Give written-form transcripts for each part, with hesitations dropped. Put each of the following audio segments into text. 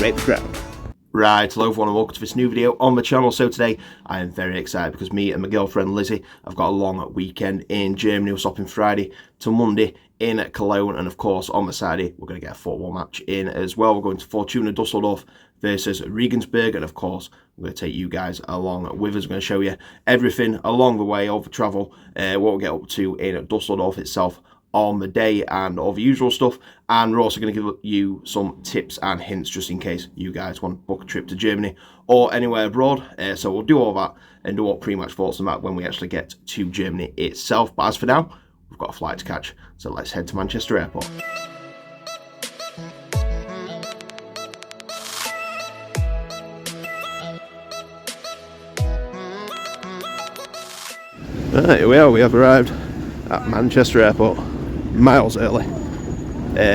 break the ground. Right, hello everyone and welcome to this new video on the channel. So today I am very excited because me and my girlfriend Lizzie have got a long weekend in Germany. We're stopping Friday to Monday in Cologne, and of course on the Saturday we're going to get a football match in as well. We're going to Fortuna Dusseldorf versus Regensburg, and of course we're going to take you guys along with us. We're going to show you everything along the way, all the travel, what we'll get up to in Dusseldorf itself on the day and all the usual stuff, and we're also going to give you some tips and hints just in case you guys want to book a trip to Germany or anywhere abroad. So we'll do all that and do what pre-match thoughts on that when we actually get to Germany itself. But as for now, we've got a flight to catch, so let's head to Manchester Airport. Right, here we are. We have arrived at Manchester Airport miles early,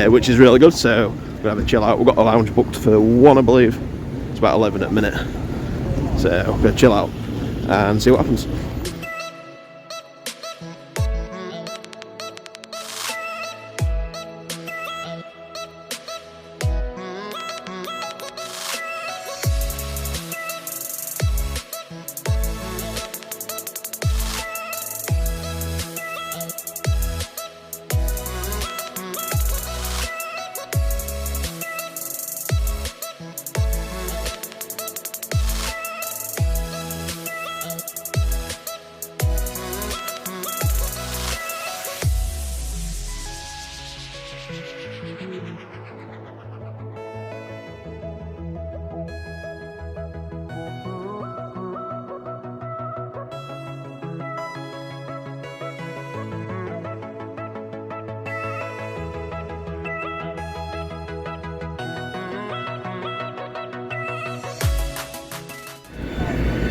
which is really good. So we're gonna have a chill out. We've got a lounge booked for 1, I believe. It's about 11 at the minute, so we're gonna chill out and see what happens.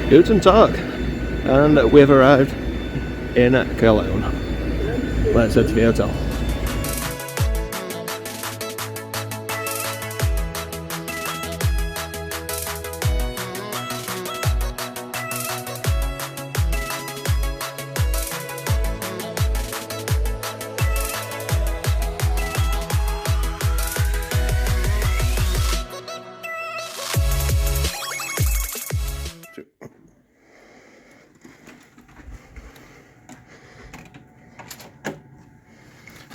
Guten Tag, and we've arrived in Cologne. Let's head to the hotel.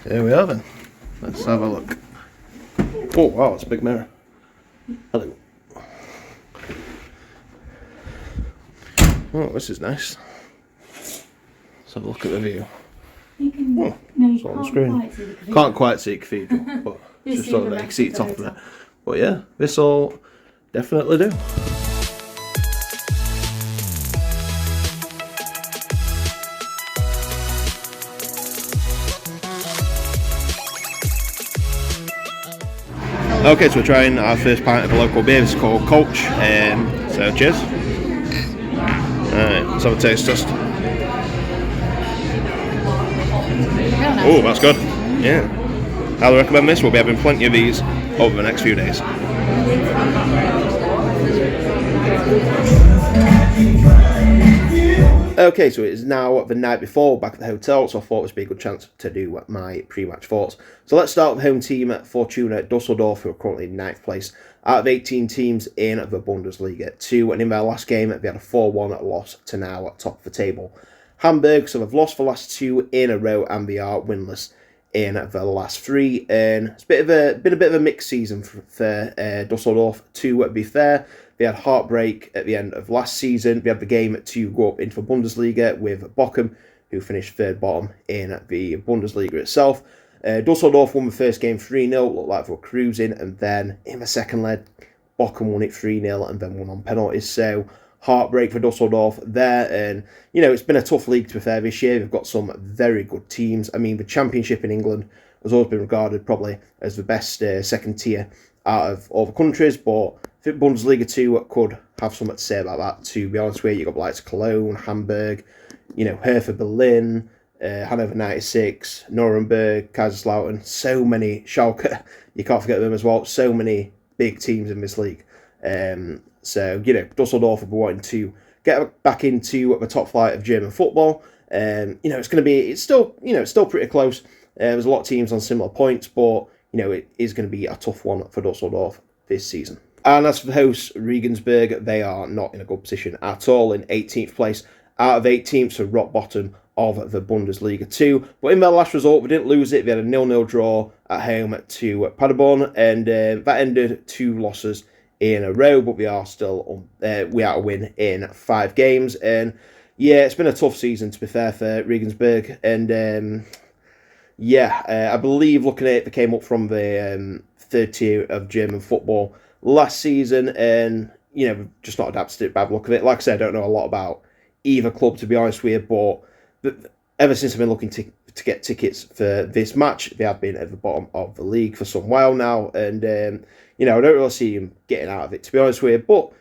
Here we are then. Let's have a look. Oh wow, it's a big mirror. Hello. Oh, this is nice. Let's have a look at the view. You can, oh, no, you it's on the can't screen. quite see the cathedral. Can't quite see cathedral, but just sort of like see top of it. But yeah, this will definitely do. Okay, so we're trying our first pint of a local beer. It's called Coach. So cheers. Alright, let's have a taste test. Oh, that's good. Yeah. I'll recommend this. We'll be having plenty of these over the next few days. Okay, so it is now the night before, back at the hotel, so I thought this would be a good chance to do my pre-match thoughts. So let's start with the home team at Fortuna Dusseldorf, who are currently in 9th place out of 18 teams in the Bundesliga 2, and in their last game they had a 4-1 loss to now at top of the table Hamburg, so they've lost the last 2 in a row and they are winless in the last 3, and it's been a bit of a mixed season for Dusseldorf, to be fair. They had heartbreak at the end of last season. They had the game to go up into the Bundesliga with Bochum, who finished 3rd bottom in the Bundesliga itself. Dusseldorf won the first game 3-0, looked like they were cruising, and then in the second leg, Bochum won it 3-0 and then won on penalties. So heartbreak for Dusseldorf there, and you know, it's been a tough league to be fair this year. They've got some very good teams. I mean, the Championship in England has always been regarded probably as the best second tier out of all the countries, but I think Bundesliga 2 could have something to say about that, to be honest with you. You've got the likes of Cologne, Hamburg, you know, Hertha Berlin, Hannover 96, Nuremberg, Kaiserslautern, so many, Schalke, you can't forget them as well, so many big teams in this league. So, you know, Dusseldorf will be wanting to get back into the top flight of German football. You know, it's still pretty close. There's a lot of teams on similar points, but, you know, it is going to be a tough one for Dusseldorf this season. And as for the hosts, Regensburg, they are not in a good position at all, in 18th place out of 8 teams, so rock bottom of the Bundesliga 2. But in their last result, we didn't lose it. They had a 0-0 draw at home to Paderborn, and that ended 2 losses in a row, but we are still we are a win in 5 games. And yeah, it's been a tough season, to be fair, for Regensburg. And I believe, looking at it, they came up from the 3rd tier of German football last season, and just not adapted to it by the look of it. Like I said, I don't know a lot about either club, to be honest with you, but ever since I've been looking to get tickets for this match, they have been at the bottom of the league for some while now, and I don't really see them getting out of it, to be honest with you. But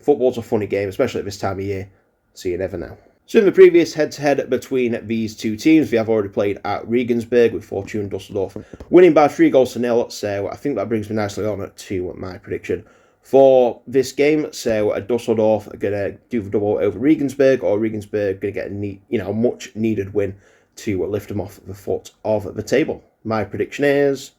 football's a funny game, especially at this time of year, so you never know. So in the previous head-to-head between these 2 teams, we have already played at Regensburg with Fortuna Dusseldorf winning by 3-0. So I think that brings me nicely on to my prediction for this game. So Dusseldorf are going to do the double over Regensburg, or Regensburg going to get a much-needed win to lift them off the foot of the table. My prediction is,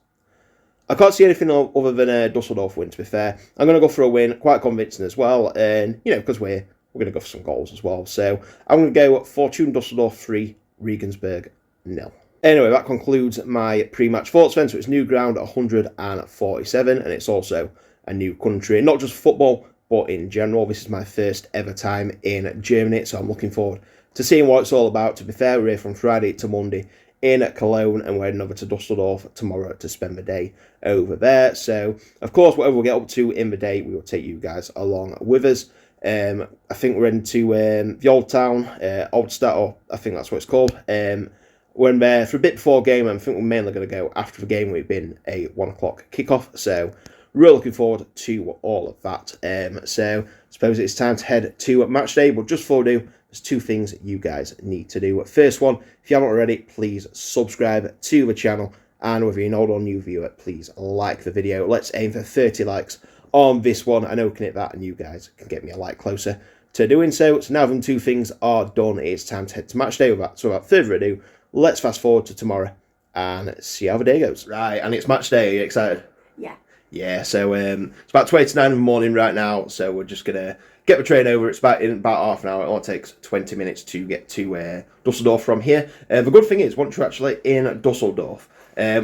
I can't see anything other than a Dusseldorf win, to be fair. I'm going to go for a win, quite convincing as well, and because we're going to go for some goals as well. So I'm going to go Fortuna Dusseldorf 3, Regensburg 0. Anyway, that concludes my pre-match thoughts then. So it's new ground 147, and it's also a new country, not just football, but in general. This is my first ever time in Germany, so I'm looking forward to seeing what it's all about. To be fair, we're here from Friday to Monday in Cologne, and we're heading over to Dusseldorf tomorrow to spend the day over there. So, of course, whatever we get up to in the day, we will take you guys along with us. I think we're into the Old Town, Oldstadt, or I think that's what it's called. We're in there for a bit before game, and I think we're mainly going to go after the game. We've been a 1 o'clock kickoff, so really looking forward to all of that. So I suppose it's time to head to match day, but just before we do, there's 2 things you guys need to do. First one, if you haven't already, please subscribe to the channel, and whether you're an old or new viewer, please like the video. Let's aim for 30 likes on this one. I know we can hit that, and you guys can get me a like closer to doing so. So now them 2 things are done, it's time to head to match day with that. So without further ado, let's fast forward to tomorrow and see how the day goes. Right, and it's match day. Are you excited? Yeah. Yeah, so it's about 20 to 9 in the morning right now, so we're just going to get the train over. It's in about half an hour. It only takes 20 minutes to get to Dusseldorf from here. The good thing is, once you're actually in Dusseldorf,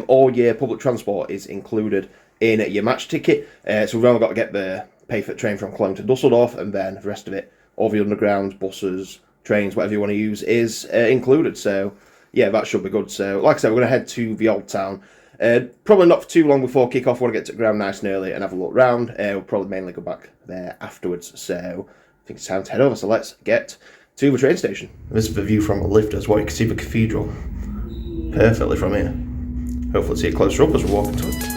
all your public transport is included in your match ticket. So we've only got to pay for the train from Cologne to Dusseldorf, and then the rest of it, all the undergrounds, buses, trains, whatever you want to use, is included. So yeah, that should be good. So like I said, we're going to head to the Old Town. Probably not for too long before kick-off. We want to get to the ground nice and early and have a look round. We'll probably mainly go back there afterwards. So I think it's time to head over. So let's get to the train station. This is the view from a lift as well. You can see the cathedral perfectly from here. Hopefully see it closer up as we're walking to it.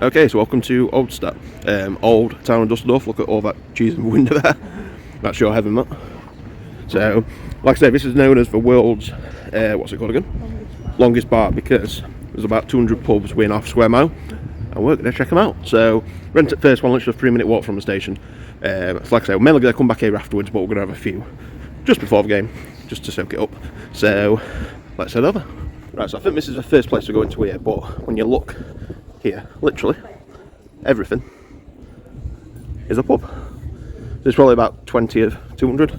Okay, so welcome to Oldstadt, Old Town of Dusseldorf. Look at all that cheese in the window there. That's your heaven, that. So, like I said, this is known as the world's, what's it called again? Longest bar, because there's about 200 pubs within half a square mile, and we're going to check them out. So, rent at first one, literally a 3-minute walk from the station. So like I said, we're mainly going to come back here afterwards, but we're going to have a few just before the game, just to soak it up. So, let's head over. Right, so I think this is the first place to go into here, but when you look here, literally everything is a pub. There's probably about 20 of 200.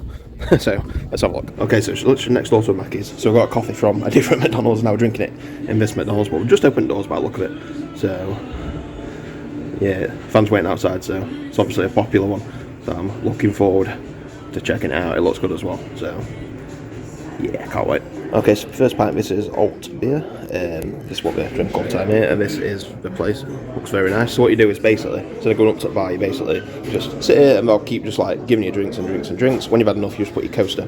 So let's have a look. Okay, so it's literally next door to a Mackey's. So we got a coffee from a different McDonald's, now we're drinking it in this McDonald's, but we've just opened doors by the look of it. So yeah, fans waiting outside, so it's obviously a popular one. So I'm looking forward to checking it out. It looks good as well. So yeah, can't wait. Okay, so first pint, this is alt beer. This is what we drink all the time here, and this is the place. Looks very nice. So what you do is basically, instead of going up to the bar, you basically just sit here and they'll keep just like giving you drinks and drinks and drinks. When you've had enough, you just put your coaster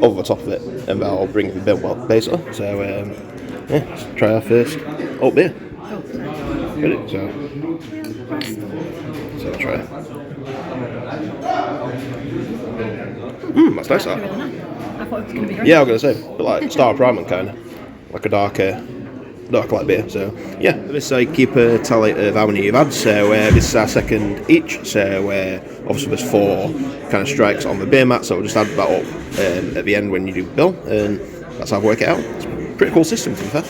over the top of it, and that'll bring the bill well, basically. So yeah, let's try our first oat beer. Ready? So I'll try it. That's nice. That. Really nice. I thought it was going to be great. Yeah, I was going to say, but like Star Primer kind of, like a darker light beer. So yeah, this keep a tally of how many you've had. So this is our second each. So obviously there's 4 kind of strikes on the beer mat. So we'll just add that up at the end when you do the bill, and that's how I work it out. It's a pretty cool system, to be fair.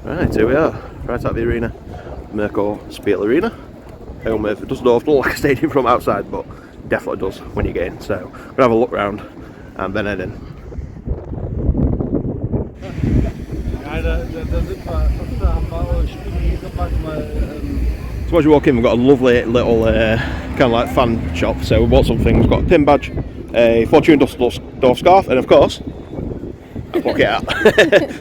Right, here we are, right at the arena, Merkur Spiel-Arena, home of Dusseldorf. Doesn't look like a stadium from outside, but definitely does when you get in. So we're gonna have a look around and then head in. So as you walk in, we've got a lovely little kind of like fan shop. So we bought some things. We've got a pin badge, a Fortuna Dusseldorf scarf, and of course, look it out.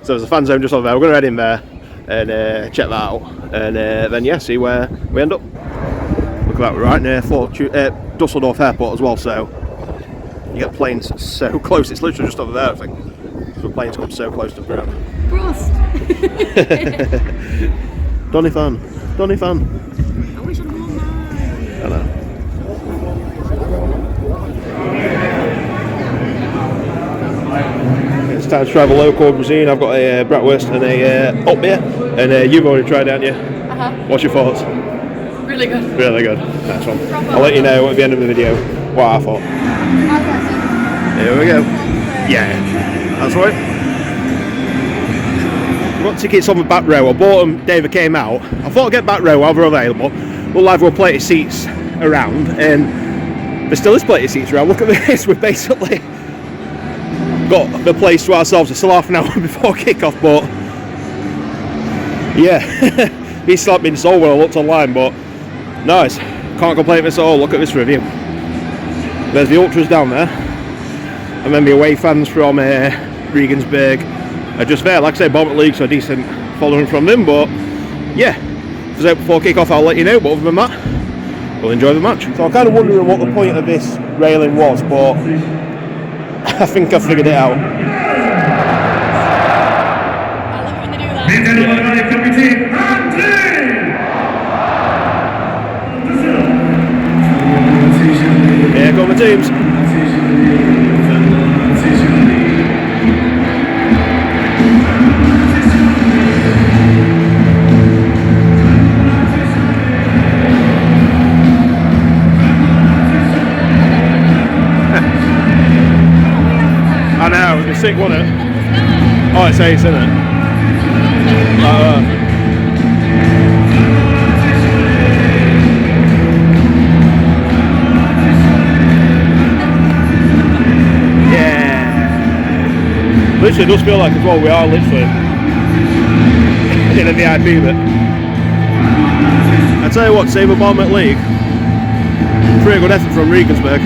So there's a fan zone just over there. We're going to head in there and check that out, and then yeah, see where we end up. Look at that, we're right near Dusseldorf Airport as well, so you get planes so close. It's literally just over there, I think. So planes come so close to the ground. Prost! Donny fan. I wish I'd worn mine. I know. It's time to try the local cuisine. I've got a bratwurst and a oat beer, and you've already tried it, haven't you? What's your thoughts? Really good. Really good. Nice one. I'll let you know at the end of the video what I thought. Here we go. Yeah, that's right. I've got tickets on the back row. I bought them day they came out. I thought I'd get back row while they're available. We'll have a plate of seats around, and there still is plenty of seats around. Look at this. We've basically got the place to ourselves. It's still half an hour before kick-off, but yeah, he slapped me in the soul when I looked online, but nice. Can't complain with this at all. Look at this review. There's the ultras down there, and then the away fans from Regensburg are just there. Like I say, Bottom League, so a decent following from them, but yeah, if it's out before kick-off, I'll let you know, but other than that, we'll enjoy the match. So I'm kind of wondering what the point of this railing was, but I think I figured it out. I love it when they do that. Here come the teams. I know, it'd be sick, wouldn't it? Oh, it's ace, isn't it? Yeah. Literally, it does feel like as well, we are literally in a VIP bit. I tell you what, save a bomb at league. Pretty good effort from Regensburg.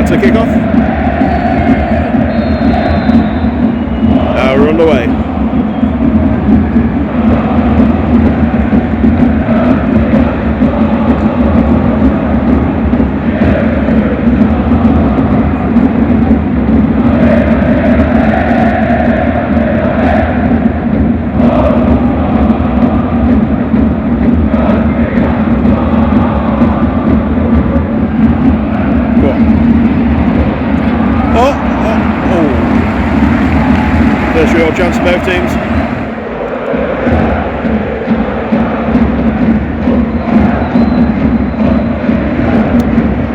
To kick off. Now we're underway. First real chance for both teams.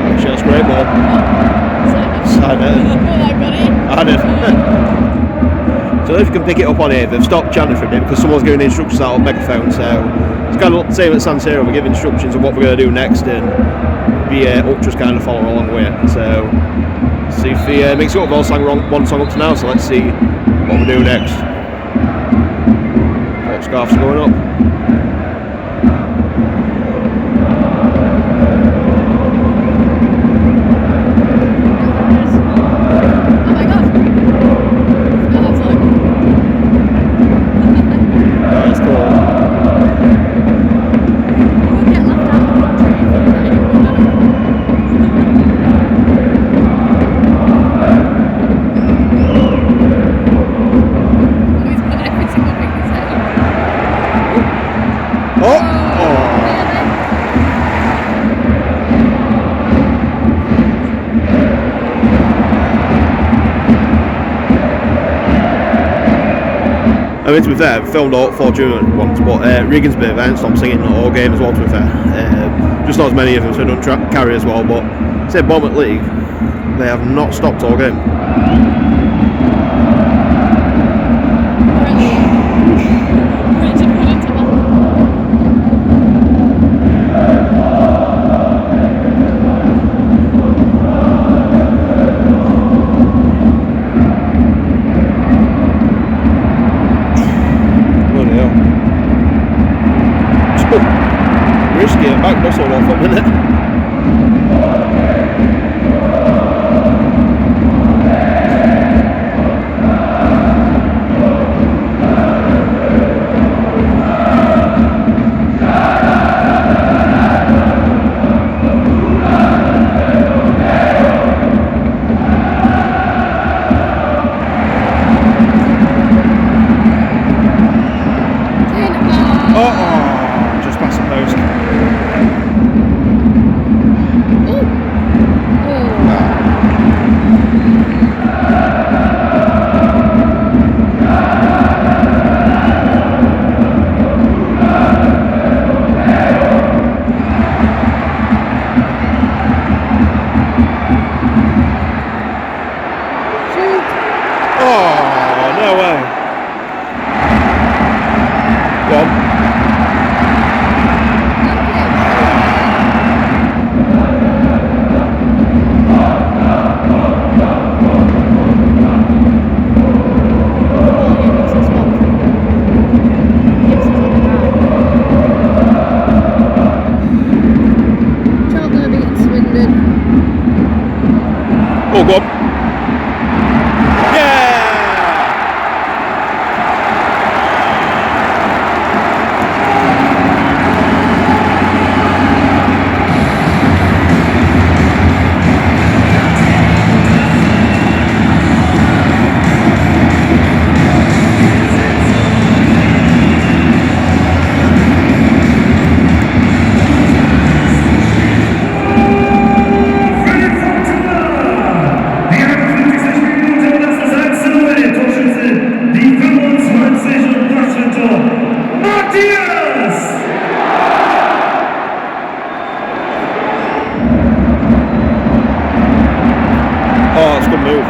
Actually, that's a great ball. Side net. I did. So if you can pick it up on here, they've stopped chanting for a bit because someone's giving instructions out on megaphone. So it's kind of the same at San Siro. We give instructions of what we're going to do next, and the ultras kind of follow along with it. So see if he makes it up. We've all sang one song up to now, so let's see what we do next. What scarfs are going up. I mean, to be fair, I filmed all Fortuna once, but Regensburg, I stopped singing the whole game as well, to be fair. Just not as many of them, so I don't carry as well, but say Bournemouth League, they have not stopped all game. Risky at back Dusseldorf a minute. Just past the post. Oh, go on. Yeah! Oh, it's a good move.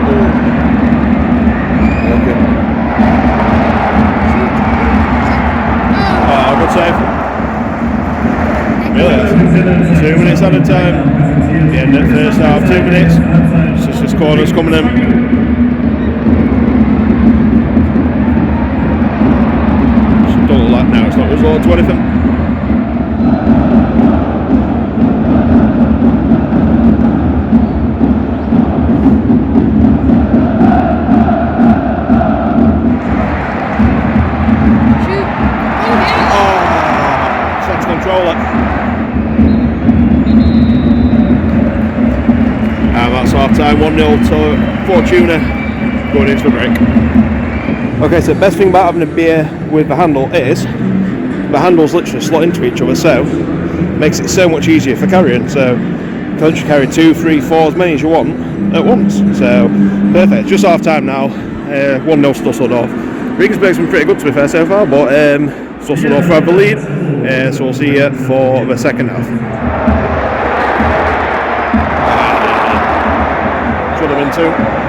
Okay. Oh, good save. Really? 2 minutes at a time. The end of the first half, 2 minutes. It's just corners coming in. Should double that now, it's not resort to anything. And that's half time, 1-0 to Fortuna going into the break. Okay, so the best thing about having a beer with the handle is the handles literally slot into each other, so it makes it so much easier for carrying. So you can literally carry 2, 3, 4, as many as you want at once. So perfect. Just half time now, 1-0 to Dusseldorf. Regensburg's been pretty good to be fair so far, but Dusseldorf have the lead, so we'll see you for the second half. Should have been 2.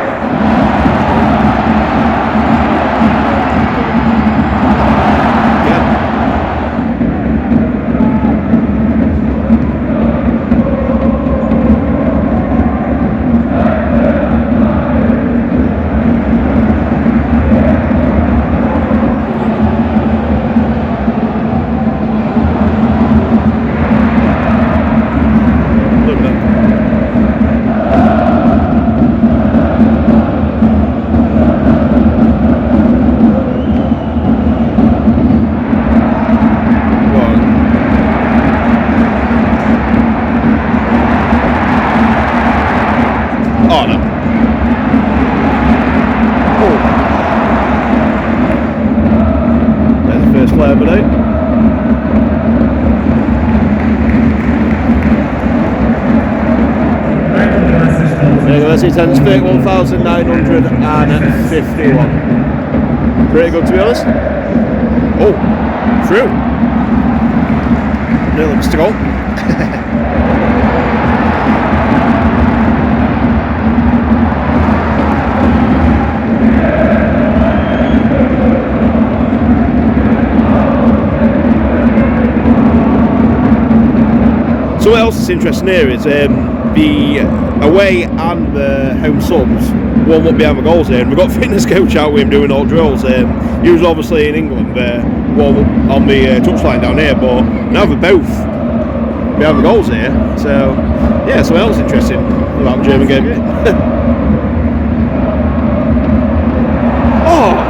There you go, that's attendance, 31,951. Pretty good, to be honest. Oh, through. Nearly missed a goal. So what else is interesting here is the away and the home subs warm up behind the goals here, and we've got fitness coach out with him doing all drills. He was obviously in England warm up on the touchline down here, but now they're both behind the goals here. So yeah, so what else is interesting about the German game? Oh!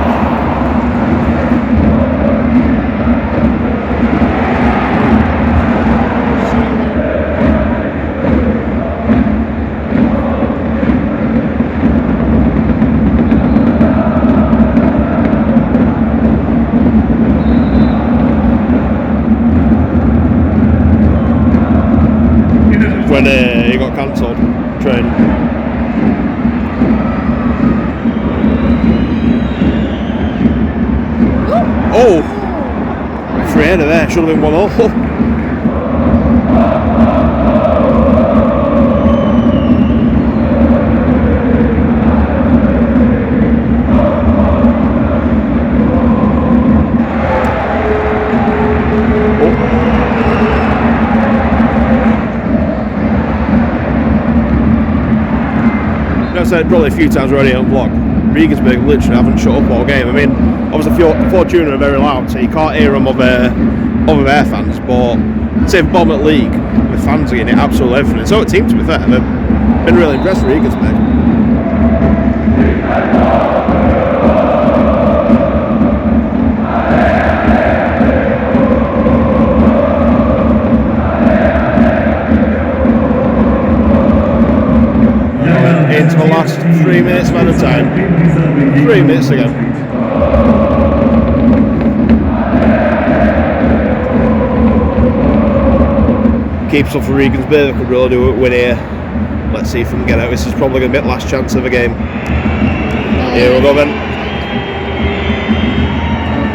When he got cancelled, train. Oh! Free header there, should have been 1-0. I've said probably a few times already on vlog, Regensburg literally haven't shut up all game. I mean, obviously Fortuna are very loud, so you can't hear them over their fans, but say the bottom of the league, the fans are getting absolutely everything. So the team, to be fair, they've been really impressed with Regensburg. Into the last 3 minutes of added time. 3 minutes ago. Keeps up for Regensburg, they could really do it win here. Let's see if we can get out. This is probably going to be the last chance of the game. Here we go then.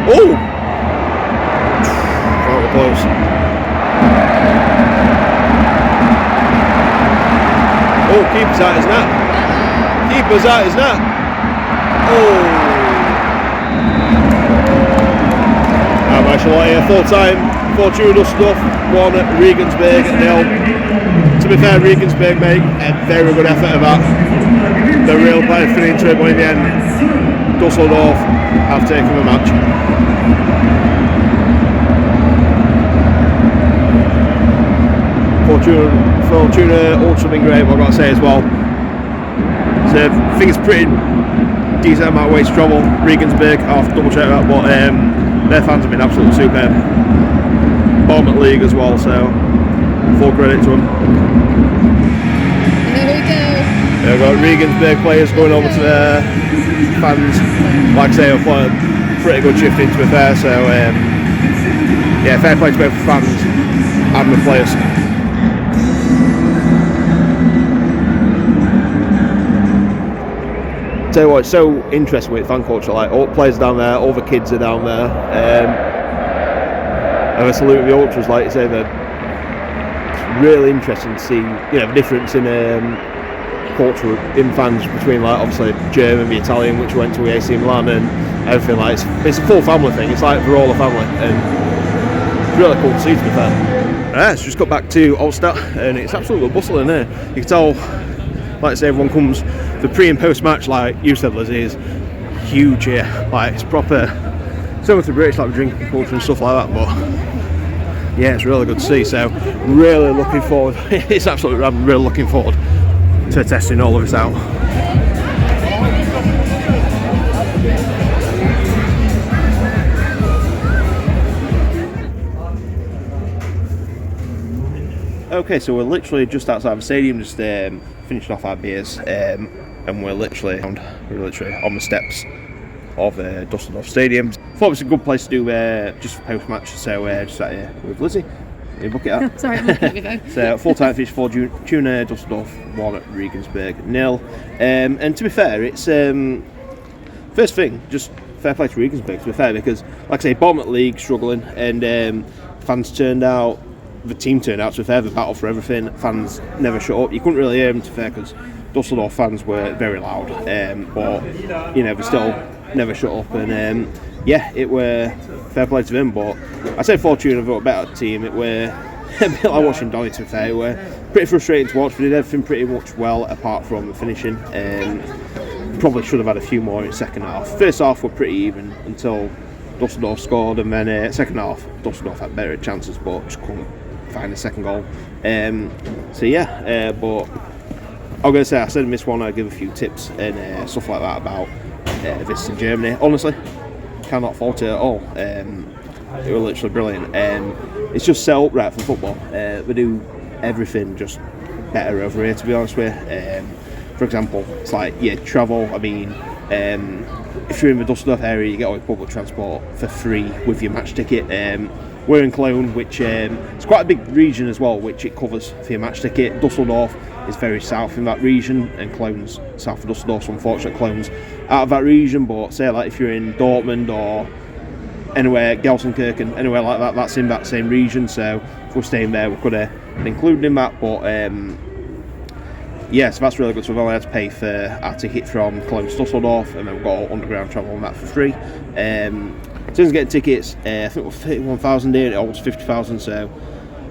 Oh! That was close. Oh, keeper's out his net. Keeper's out his net. Oh. Marshall here, full time. Fortuna Dusseldorf 1, Regensburg 0. To be fair, Regensburg make a very good effort of that. They're real players for the into it, but in the end, Dusseldorf have taken the match. Fortuna also been great, but I've got to say as well. So I think it's pretty decent amount of ways to travel. Regensburg, I'll have to double check that, but their fans have been absolutely superb. Bottom at league as well, so full credit to them. And there we go. There we've got Regensburg players going over to their fans. Like I say, I've put a pretty good shift in, to be fair, so yeah, fair play to both the fans and the players. Tell you what, it's so interesting with fan culture. Like all the players down there, all the kids are down there, and I salute the ultras. Like you say, it's really interesting to see, the difference in culture in fans between, like, obviously German, the Italian, which went to AC Milan, and everything. Like it's a full family thing. It's like we're all a family, and it's really cool to see, to be fair. So just got back to Ulster, and it's absolutely bustling here. You can tell, like I say, everyone comes. The pre and post match, like you said, Lizzie, is huge here. Like it's proper, similar to British, like drinking culture and stuff like that. But yeah, it's really good to see. So really looking forward. It's absolutely, I'm really looking forward to testing all of this out. Okay, so we're literally just outside the stadium, just finishing off our beers, and we're literally on the steps of Dusseldorf Stadium. Thought it was a good place to do just for post-match, so just sat here with Lizzie, You book it out. Sorry, I'm looking at my phone. So full-time finish for Fortuna Dusseldorf 1, Regensburg 0. And to be fair, it's first thing, just fair play to Regensburg, to be fair, because like I say, bottom of the league, struggling, and fans turned out. The team turned out, to be fair, the battle for everything. Fans never shut up. You couldn't really hear them, to be fair, because Dusseldorf fans were very loud, but you know, they still never shut up. And yeah, it were fair play to them. But I say Fortuna were a better team. It were a bit like watching Donny, to be fair. It were pretty frustrating to watch. We did everything pretty much well, apart from the finishing. Probably should have had a few more in the second half. First half were pretty even until Dusseldorf scored, and then second half Dusseldorf had better chances, but just couldn't find the second goal. So yeah, but I'm going to say I said I missed one. I'll give a few tips and stuff like that about this in Germany. Honestly, cannot fault it at all. They were literally brilliant. It's just set up right for football. We do everything just better over here, to be honest with you. For example, it's like, yeah, travel. I mean, if you're in the Dusseldorf area, you get all your public transport for free with your match ticket. We're in Cologne, which it's quite a big region as well, which it covers for your match ticket. Dusseldorf is very south in that region, and Cologne's south of Dusseldorf, so unfortunately Cologne's out of that region. But say like if you're in Dortmund or anywhere, Gelsenkirchen, anywhere like that, that's in that same region. So if we're staying there, we could have been included in that. But yeah, so that's really good. So we've only had to pay for our ticket from Cologne to Dusseldorf, and then we've got all underground travel on that for free. In terms of getting tickets, I think we're 31,000 here, it was 50,000, so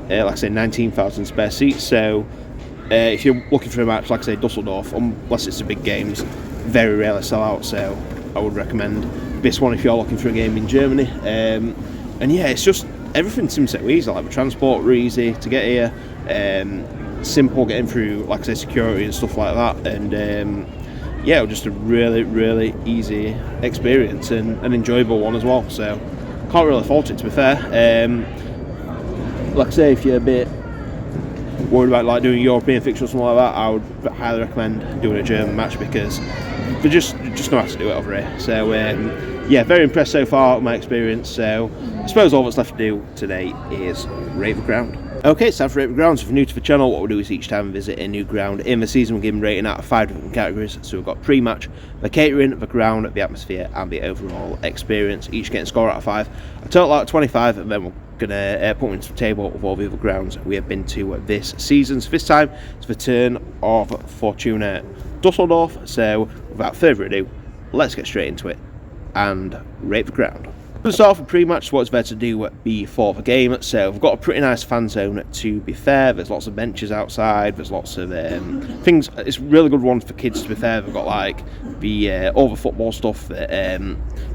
like I say, 19,000 spare seats. So if you're looking for a match, like I say, Dusseldorf, unless it's the big games, very rarely sell out, so I would recommend this one if you're looking for a game in Germany. And yeah, it's just, everything seems so easy, like the transport were easy to get here, simple getting through, like I say, security and stuff like that, and yeah, it was just a really, really easy experience and an enjoyable one as well, so can't really fault it, to be fair. Like I say, if you're a bit worried about like doing a European fixture or something like that, I would highly recommend doing a German match, because they just know how to do it over here. So yeah, very impressed so far with my experience. So I suppose all that's left to do today is rate the ground. Okay, it's time for rate the ground. So if you're new to the channel, what we'll do is each time we visit a new ground in the season, we'll give them rating out of 5 different categories. So we've got pre-match, the catering, the ground, the atmosphere, and the overall experience, each getting a score out of 5. A total out of 25, and then we're going to put them into the table of all the other grounds we have been to this season. So this time, it's the turn of Fortuna Dusseldorf. So without further ado, let's get straight into it and rate the ground. We'll start off with pre-match, what's there to do before the game. So we've got a pretty nice fan zone, to be fair. There's lots of benches outside, there's lots of things. It's a really good one for kids, to be fair. We've got like the all the football stuff that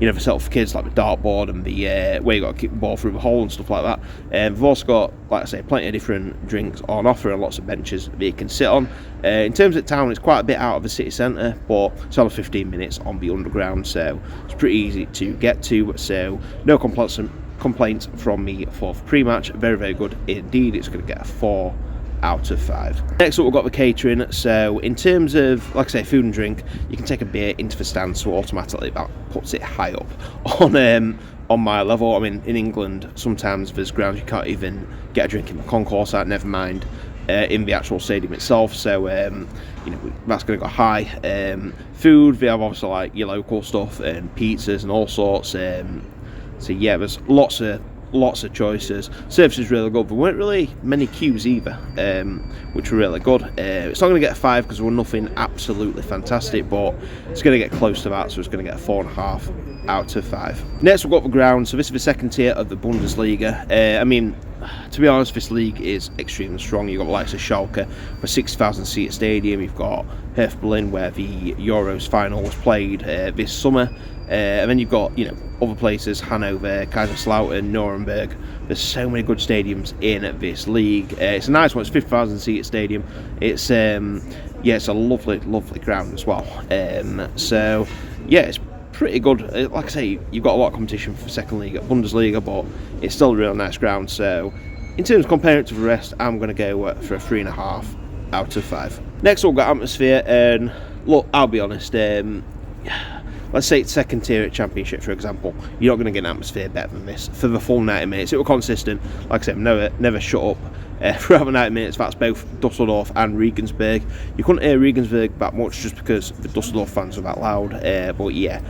you know, for set up for kids, like the dartboard and the where you got to kick the ball through the hole and stuff like that. We've also got, like I say, plenty of different drinks on offer and lots of benches that you can sit on. In terms of town, it's quite a bit out of the city centre, but it's only 15 minutes on the underground, so it's pretty easy to get to. So no complaints from me for pre-match. Very, very good indeed. It's going to get a 4 out of 5. Next up, we've got the catering. So in terms of, like I say, food and drink, you can take a beer into the stand, so automatically that puts it high up on my level. I mean, in England, sometimes there's grounds you can't even get a drink in the concourse at, never mind in the actual stadium itself. So you know, that's going to go high. Food, they have obviously like your local stuff and pizzas and all sorts. So yeah, there's lots of choices. Service is really good. There weren't really many queues either, which were really good. It's not going to get a 5 because there were nothing absolutely fantastic, but it's going to get close to that, so it's going to get a 4.5 out of 5. Next, we've got the ground. So this is the second tier of the Bundesliga. I mean, to be honest, this league is extremely strong. You've got the likes of Schalke, a 60,000 seat stadium. You've got Hertha Berlin, where the Euros final was played this summer. And then you've got, you know, other places, Hanover, Kaiserslautern, Nuremberg. There's so many good stadiums in this league. It's a nice one. It's a 50,000 seat stadium. It's yeah, it's a lovely, lovely ground as well. So yeah, it's pretty good. Like I say, you've got a lot of competition for second league at Bundesliga, but it's still a real nice ground. So in terms of comparing it to the rest, I'm going to go for a 3.5 out of 5. Next up, we've got atmosphere, and look, I'll be honest, let's say it's second tier at Championship, for example, you're not going to get an atmosphere better than this for the full 90 minutes. It was consistent. Like I said, never shut up throughout the 90 minutes. That's both Dusseldorf and Regensburg. You couldn't hear Regensburg that much just because the Dusseldorf fans were that loud. But yeah,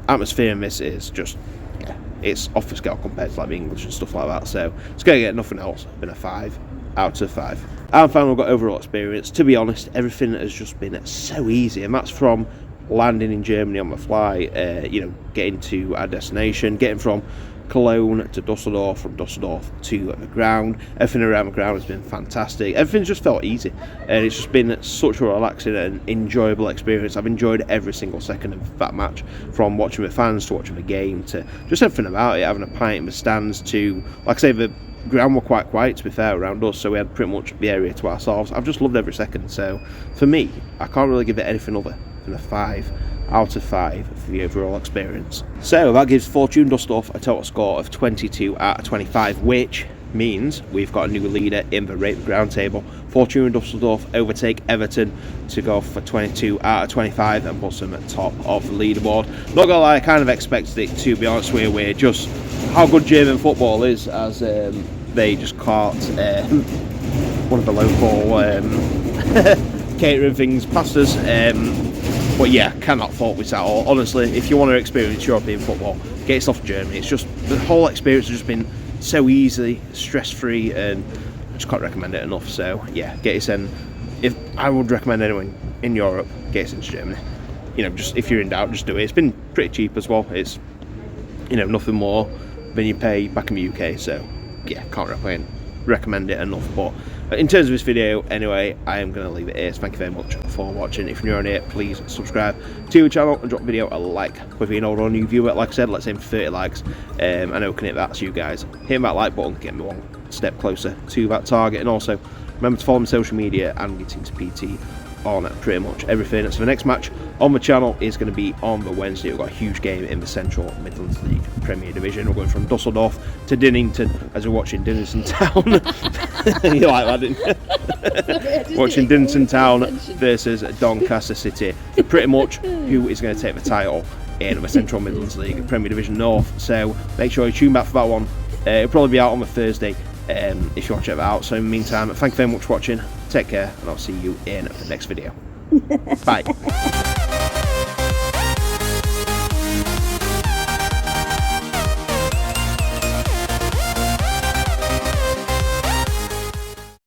atmosphere in this is just, yeah, it's off the scale compared to like the English and stuff like that. So it's going to get nothing else than a 5 out of 5. And finally, we've got overall experience. To be honest, everything has just been so easy, and that's from landing in Germany on the fly, getting to our destination, getting from Cologne to Dusseldorf, from Dusseldorf to the ground. Everything around the ground has been fantastic. Everything's just felt easy, and it's just been such a relaxing and enjoyable experience. I've enjoyed every single second of that match, from watching the fans to watching the game to just everything about it, having a pint in the stands to, like I say, the ground were quite quiet, to be fair, around us, so we had pretty much the area to ourselves. I've just loved every second, so for me, I can't really give it anything other than a 5 out of 5 for the overall experience. So that gives Fortuna Dusseldorf a total score of 22 out of 25, which means we've got a new leader in the Rate the Ground table. Fortuna Dusseldorf overtake Everton to go for 22 out of 25 and puts them at top of the leaderboard. Not gonna lie, I kind of expected it, to be honest with you, with just how good German football is, as they just caught one of the local catering things past us. But yeah, cannot fault this at all. Honestly, if you want to experience European football, get yourself to Germany. It's just, the whole experience has just been so easy, stress-free, and I just can't recommend it enough. So yeah, get yourself. If I would recommend anyone in Europe, get yourself to Germany. Just if you're in doubt, just do it. It's been pretty cheap as well. It's nothing more than you pay back in the UK. So yeah, can't recommend it enough. But in terms of this video, anyway, I am going to leave it here. So thank you very much for watching. If you're new on here, please subscribe to the channel and drop the video a like. Whether you're an old or new viewer, like I said, let's aim for 30 likes. I know we can hit that, so you guys hit that like button, get me one step closer to that target. And also, remember to follow me on social media and get into PT on pretty much everything. So the next match on the channel is going to be on the Wednesday. We've got a huge game in the Central Midlands League Premier Division. We're going from Dusseldorf to Dinnington, as we're watching Dinnington Town. You like that, didn't you? Watching Dinnington Town versus Doncaster City, for pretty much who is going to take the title in the Central Midlands League Premier Division North. So make sure you tune back for that one. It'll probably be out on the Thursday if you want to check that out. So in the meantime, thank you very much for watching. Take care, and I'll see you in the next video. Bye.